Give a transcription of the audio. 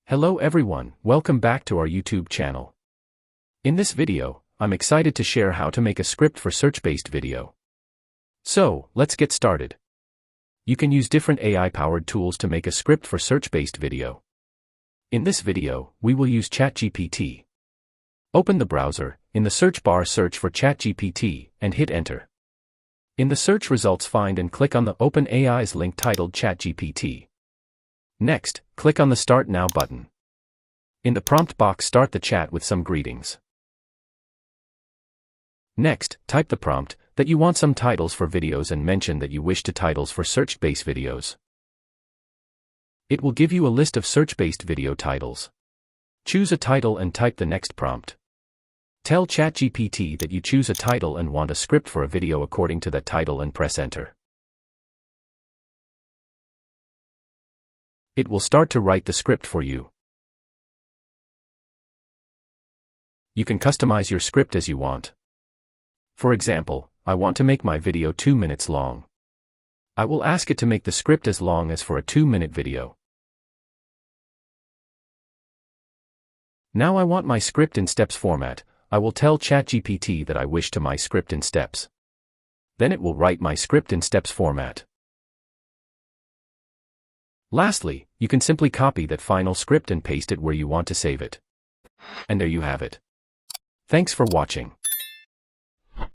Hello everyone, welcome back to our YouTube channel. In this video, I'm excited to share how to make a script for search-based video. So, let's get started. You can use different AI-powered tools to make a script for search-based video. In this video, we will use ChatGPT. Open the browser, in the search bar search for ChatGPT, and hit enter. In the search results find and click on the OpenAI's link titled ChatGPT. Next, click on the Start Now button. In the prompt box start the chat with some greetings. Next, type the prompt that you want some titles for videos and mention that you wish to titles for search-based videos. It will give you a list of search-based video titles. Choose a title and type the next prompt. Tell ChatGPT that you choose a title and want a script for a video according to that title and press enter. It will start to write the script for you. You can customize your script as you want. For example, I want to make my video 2 minutes long. I will ask it to make the script as long as for a 2-minute video. Now I want my script in steps format. I will tell ChatGPT that I wish to my script in steps. Then it will write my script in steps format. Lastly, you can simply copy that final script and paste it where you want to save it. And there you have it. Thanks for watching.